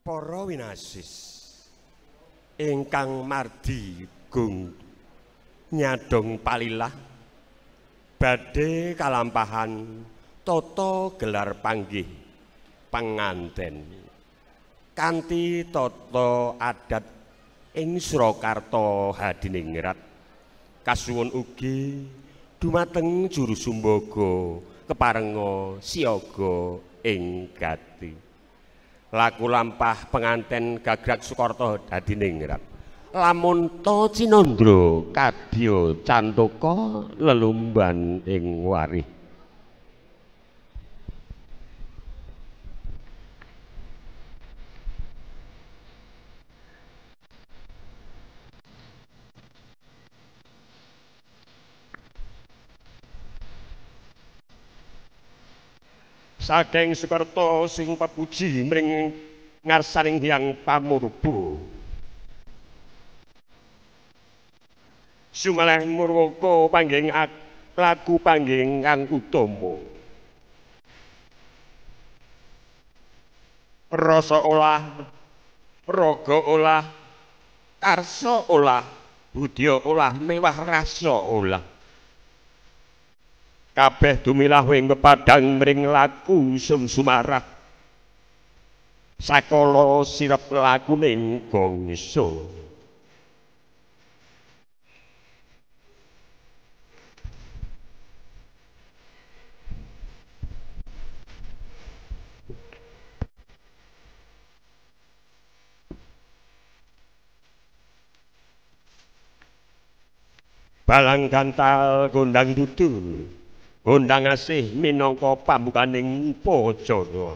Para winasis ingkang mardi gung nyadong palilah badhe kalampahan tata gelar panggih panganten kanthi tata adat ing Surakarta Hadiningrat kasuwun ugi dumateng juru sumbaga keparenga siaga ing gati laku lampah penganten gagrag Sukarta Hadiningrat lamun ta cinandra kadya cantaka lelumban ing warih saking Sukarta sing papuji mring ngarsaning Hyang Pamurba sumaleh murwaka pangging laku pangging kang utama rasa olah raga olah karsa olah budya olah mewah rasa olah kabeh dumilah wing pepadang mring laku sumsumarah sakala sirep lakuning bangsa balang gantal gondang dudu gondang asih minangka pambukaning upacara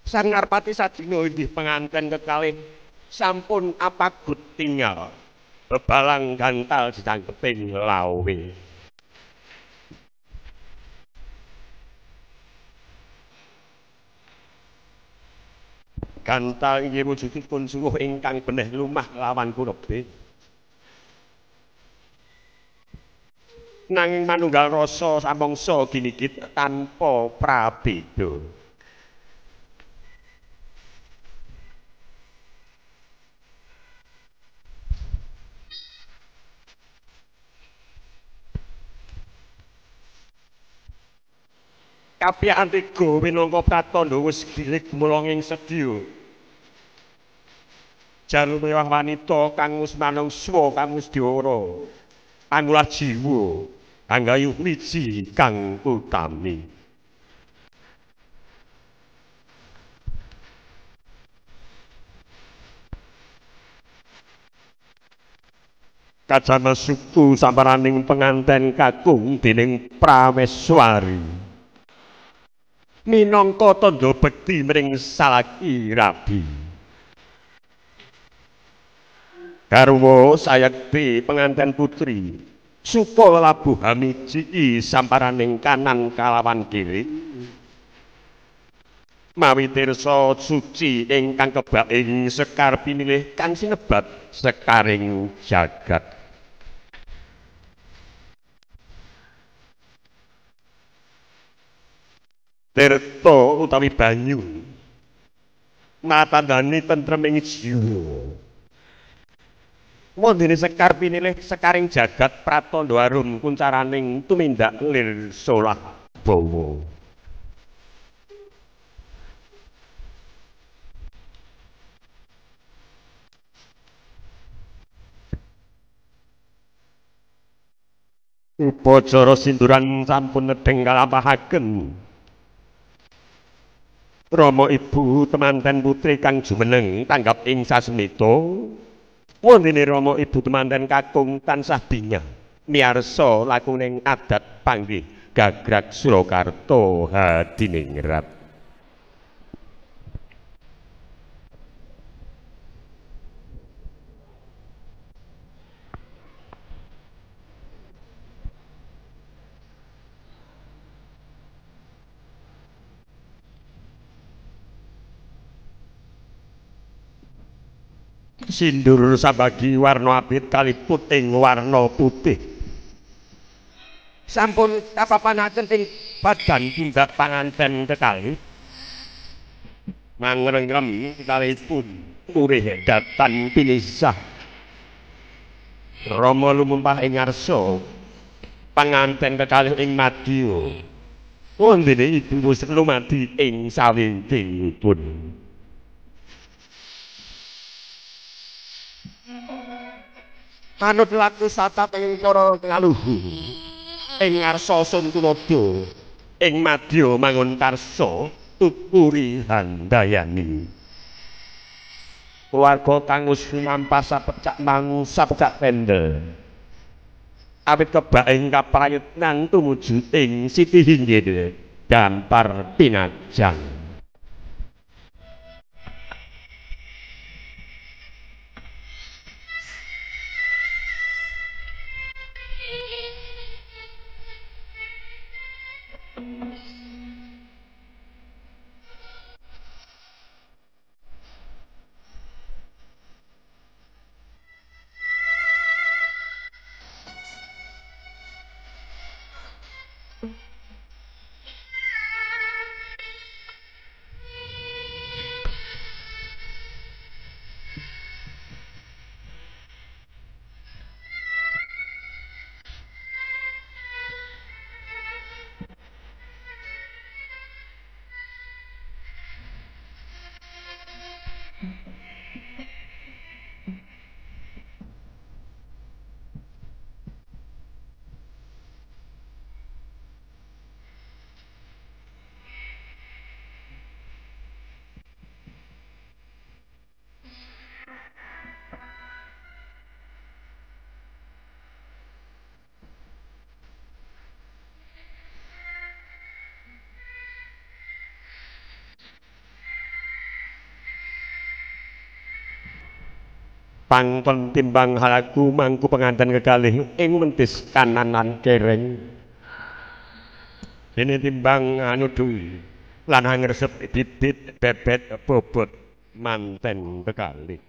Sang Narpati sadina inggih penganten kekalih sampun apagut tinggal bebalang gantal dicangkeping lawe gantal inggih wujudipun suwuh ingkang beneh lumah lawan kurebe nanging manunggal rasa samangsa ginigit tanpa prabeda kapiyaan tiga minangka pratandha wis gilig mulanging sedya jalur mewah wanita kang wis manungsa kang wis diwara pangulah jiwa anggayuh wiji kang utami kajana suku samparaning penganten kakung dening Prameswari minangka tandha bekti mring salaki rabi garwa sayekti penganten putri supa labuh hamiji samparaning kanan kalawan kiri mawi tirsa suci ingkang kebak ing sekar pinilih kang sinebat sekaring jagat tirta utawi banyu natandani tentreming jiwa wondene sekar pinilih sekaring jagat pratandha arum kuncaraning tumindak lir solah bawa upacara sinduran sampun nedeng kalampahaken Rama Ibu temanten putri kang jumeneng tanggap ing sasmita wondene Rama Ibu temanten kakung tansah bingah miarsa lakuning adat panggih gagrag Surakarta Hadiningrat sindur sabagi warna abit kaliput ing warna putih sampun kapapanaken ing badan tindak panganten kekalih mangrengem kalipun urih datan pinisah Rama lumumpah ing ngarsa panganten kekalih ing madya wondene ibu wis lumadi ing sawinjingipun manut laku satap ing para kaluhu ing ngarsa Suntunada ing madya mangun karsa tuturi handayani keluarga kang wis nampas sapecak sapecak pendel awit kebaing kaprayitnan tumuju ing Siti Hinggil dampar pinajang pangkon timbang halaku mangku penganten kekalih ing mentis kananan kereng dene timbang anu duwi lan ngresep bibit bebet bobot manten kekalih